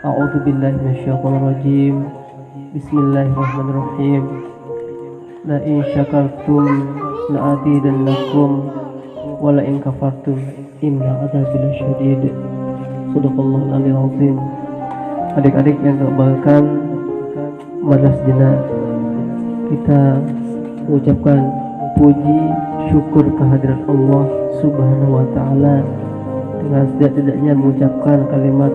A'udzu billahi minasyaitonir rajim. Bismillahirrahmanirrahim. La in syakartum la azidannakum wa la in kafartum inna adzabi lasyadid. Shadaqallahul aliyyil azim. Adik-adik yang kebanggakan, mari sejenak kita mengucapkan puji syukur kehadirat Allah Subhanahu wa taala dengan setidak-tidaknya mengucapkan kalimat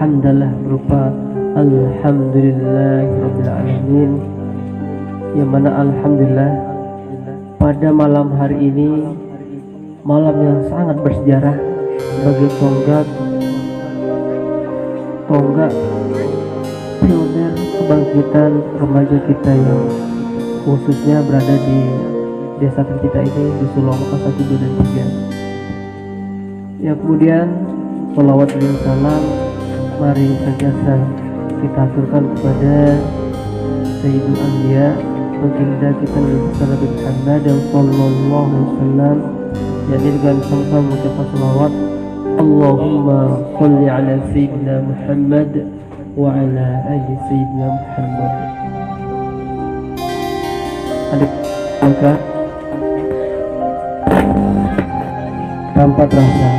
hamdalah berupa alhamdulillahirabbil alamin, yang mana alhamdulillah pada malam hari ini, malam yang sangat bersejarah sebagai tonggak pioner kebangkitan remaja kita yang khususnya berada di desa kita ini, di Sulawesi 1, 2, dan 3. Ya, kemudian sholawat dan salam mari senantiasa kita aturkan kepada Sayyidul Anbiya, baginda kita Nabi Muhammad sallallahu alaihi wasallam, yang dengan sama mengucapkan sholawat Allahumma sholli ala Sayyidina Muhammad wa ala ali Sayyidina Muhammad. Adik angkat tanpa terasa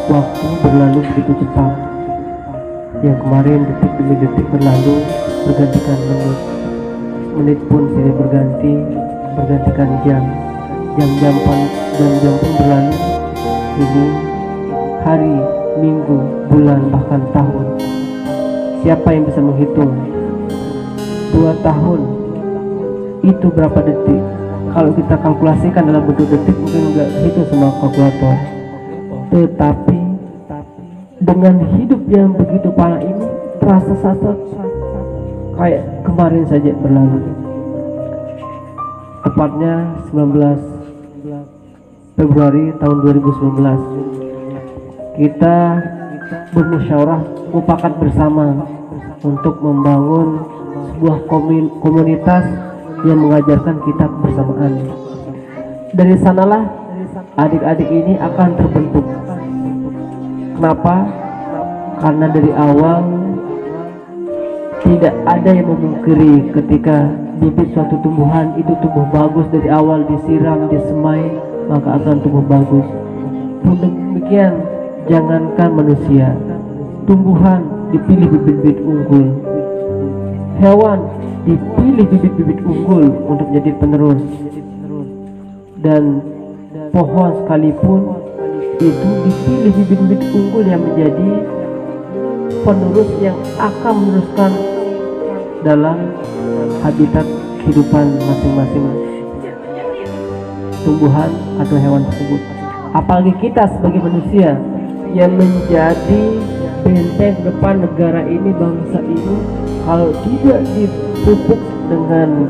waktu berlalu begitu cepat. Yang kemarin detik demi detik berlalu bergantikan menit, menit pun silih bergantikan jam, jam pun berlalu. Ini hari, minggu, bulan, bahkan tahun. Siapa yang bisa menghitung 2 tahun itu berapa detik? Kalau kita kalkulasikan dalam bentuk detik mungkin nggak hitung semua kalkulator. Tetapi dengan hidup yang begitu panjang ini terasa kayak kemarin saja berlalu. Tepatnya 19 Februari tahun 2019 kita bermusyawarah mufakat bersama untuk membangun sebuah komunitas yang mengajarkan kita kebersamaan. Dari sanalah adik-adik ini akan terbentuk. Kenapa? Karena dari awal tidak ada yang memungkiri ketika bibit suatu tumbuhan itu tumbuh bagus dari awal, disiram, disemai, maka akan tumbuh bagus. Pun demikian, jangankan manusia, tumbuhan dipilih bibit-bibit unggul, hewan dipilih bibit-bibit unggul untuk menjadi penerus, dan pohon sekalipun itu dipilih bibit-bibit unggul yang menjadi penerus yang akan meneruskan dalam habitat kehidupan masing-masing tumbuhan atau hewan tersebut. Apalagi kita sebagai manusia yang menjadi benteng depan negara ini, bangsa ini, kalau tidak dipupuk dengan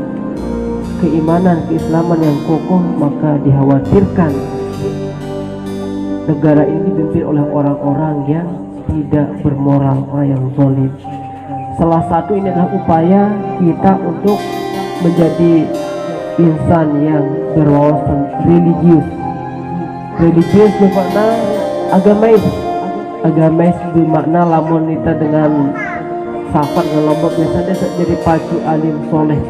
keimanan, keislaman yang kokoh, maka dikhawatirkan negara ini dipimpin oleh orang-orang yang tidak bermoral, orang yang zalim. Salah satu ini adalah upaya kita untuk menjadi insan yang berwawasan religius. Religius bermakna agamais bermakna lamun kita dengan safat dengan lombok biasanya jadi pacu alim soleh.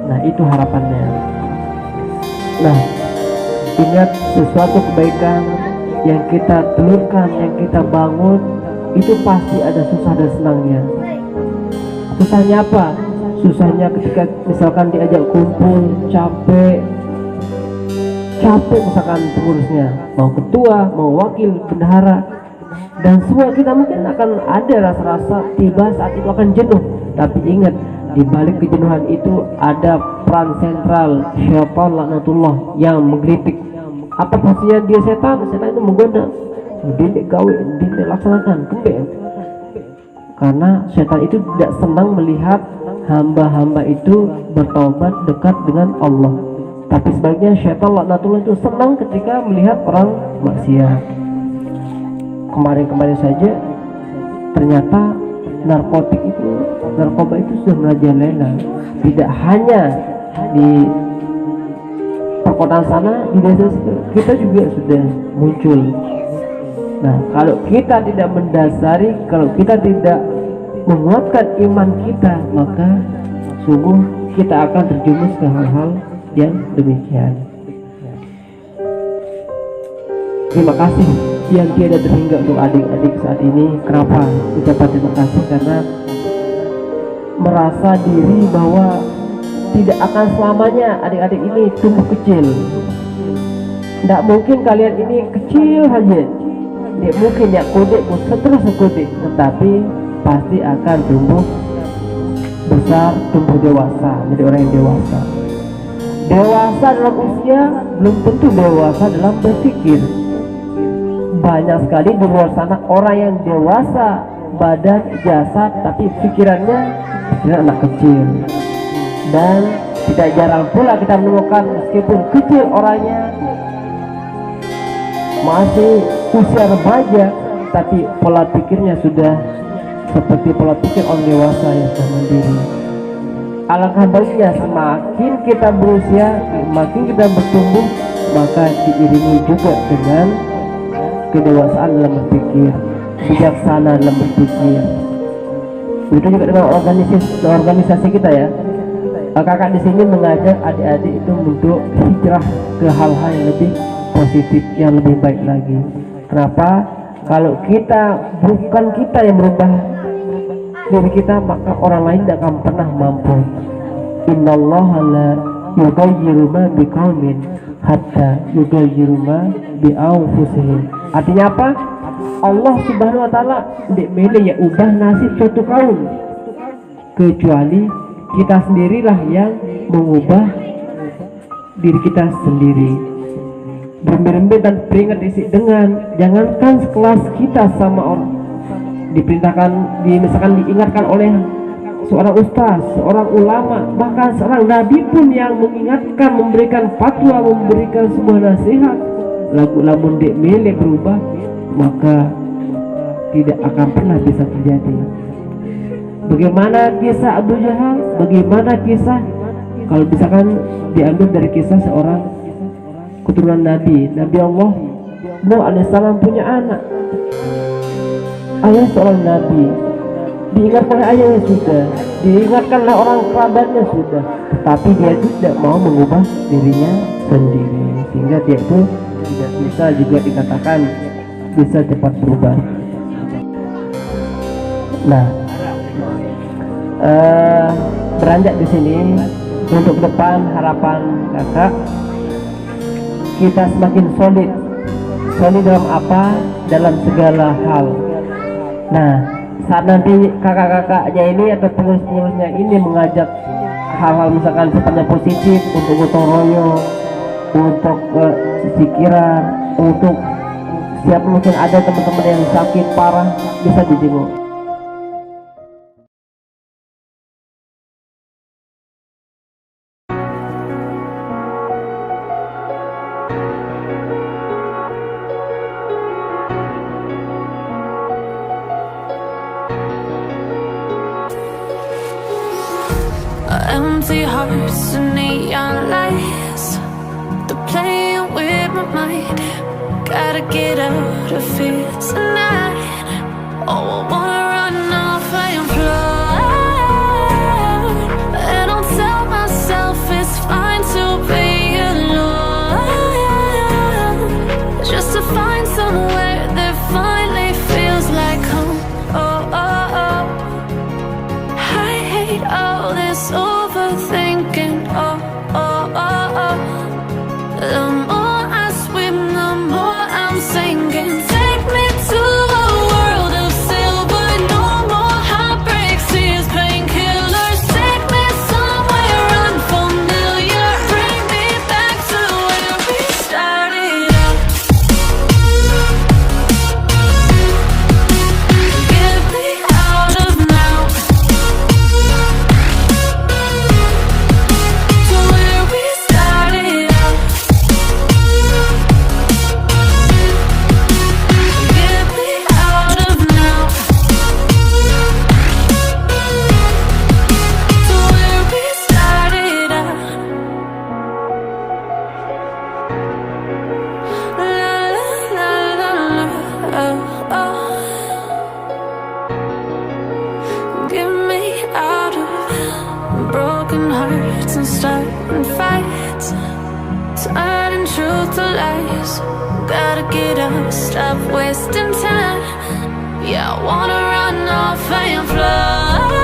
Nah, itu harapannya. Nah, ingat, sesuatu kebaikan yang kita telurkan, yang kita bangun, itu pasti ada susah dan senangnya. Susahnya apa? Susahnya ketika misalkan diajak kumpul, capek misalkan pengurusnya, mau ketua, mau wakil, bendahara, dan semua kita mungkin akan ada rasa-rasa tiba saat itu akan jenuh. Tapi ingat, di balik kejenuhan itu ada peran sentral syaitan laknatullah yang menggelitik. Apa pastinya dia setan itu menggoda, dia gawe, dia laksanakan kembali. Karena setan itu tidak senang melihat hamba-hamba itu bertaubat dekat dengan Allah. Tapi sebaliknya syaitan laknatullah itu senang ketika melihat orang maksiat. Kemarin saja ternyata narkoba itu sudah merajalela, tidak hanya di perkotaan sana, di desa kita juga sudah muncul. Nah, itu harapannya. Nah, ingat, sesuatu kebaikan yang kita telurkan, yang kita bangun, itu pasti ada susah dan senangnya. Susahnya ketika misalkan diajak kumpul, capek misalkan pengurusnya, mau ketua, mau wakil, bendahara, dan semua kita mungkin akan ada rasa-rasa tiba saat itu akan jenuh. Tapi ingat, di balik kejenuhan itu ada peran sentral syaitan laknatullah yang menggelitik. Karena setan itu tidak senang melihat hamba-hamba itu bertaubat dekat dengan Allah. Tapi sebaliknya syaitan laknatullah itu senang ketika melihat orang maksiat. Kemarin saja ternyata narkoba itu sudah merajalela, tidak hanya di perkotaan sana, di perkotaan sana kita juga sudah muncul. Nah, kalau kita tidak mendasari, kalau kita tidak menguatkan iman kita, maka sungguh kita akan terjumus ke hal-hal yang demikian. Terima kasih yang tiada terhingga untuk adik-adik saat ini. Kenapa ucapan terima kasih? Karena merasa diri bahwa tidak akan selamanya adik-adik ini tumbuh kecil. Tidak mungkin kalian ini kecil saja. Tidak mungkin ya kodek terus kodek, tetapi pasti akan tumbuh besar, tumbuh dewasa, menjadi orang yang dewasa. Dewasa dalam usia belum tentu dewasa dalam berpikir. Banyak sekali di luar sana orang yang dewasa badan, jasad, tapi pikirannya anak kecil. Dan tidak jarang pula kita menemukan meskipun kecil orangnya masih usia remaja, tapi pola pikirnya sudah seperti pola pikir orang dewasa yang sudah mandiri. Alangkah baiknya semakin kita berusia, makin kita bertumbuh, maka diiringi juga dengan kedewasaan dalam berpikir, bijaksana dalam berpikir. Begitu juga dengan organisasi kita ya. Kakak di sini mengajak adik-adik itu untuk hijrah ke hal-hal yang lebih positif, yang lebih baik lagi. Kenapa? Kalau kita bukan kita yang berubah diri kita, maka orang lain tidak akan pernah mampu. Innallaha la yughayyiru ma biqaumin hatta yughayyiru ma bi anfusihim. Artinya apa? Allah Subhanahu wa taala tidak boleh ya ubah nasib suatu kaum kecuali kita sendirilah yang mengubah diri kita sendiri. Berembe-rembe dan peringat isi dengan jangankan sekelas kita sama orang diperintahkan, misalkan diingatkan oleh seorang ustaz, seorang ulama, bahkan seorang nabi pun yang mengingatkan, memberikan fatwa, memberikan sebuah nasihat, lamun dek milik berubah, maka tidak akan pernah bisa terjadi. Bagaimana kisah Abu Jahal? Bagaimana kisah kalau misalkan diambil dari kisah seorang keturunan Nabi Allah Nuh alaihissalam punya anak, ayah seorang Nabi, diingatkan oleh ayahnya sudah, diingatkan oleh orang kerabatnya sudah, tapi dia tidak mau mengubah dirinya sendiri, sehingga dia itu tidak bisa juga dikatakan bisa cepat berubah. Nah, beranjak di sini untuk depan, harapan kakak kita semakin solid dalam apa? Dalam segala hal. Nah, saat nanti kakak-kakaknya ini atau pengurus-pengurusnya ini mengajak hal-hal misalkan sifatnya positif untuk gotong royong, untuk pikiran, untuk siap mungkin ada teman-teman yang sakit parah bisa dijenguk. Empty hearts and neon lights, they're playing with my mind. Gotta get out of here tonight. Oh, I wanna run off and fly, and I'll tell myself it's fine to be alone, just to find somewhere that finally feels like home. Oh, oh, oh. I hate all this overthinking. Oh, oh, oh, oh. The more I swim, the more I'm sinking. Take me to a world of silver truth to lies. Gotta get up, stop wasting time. Yeah, I wanna run off and fly.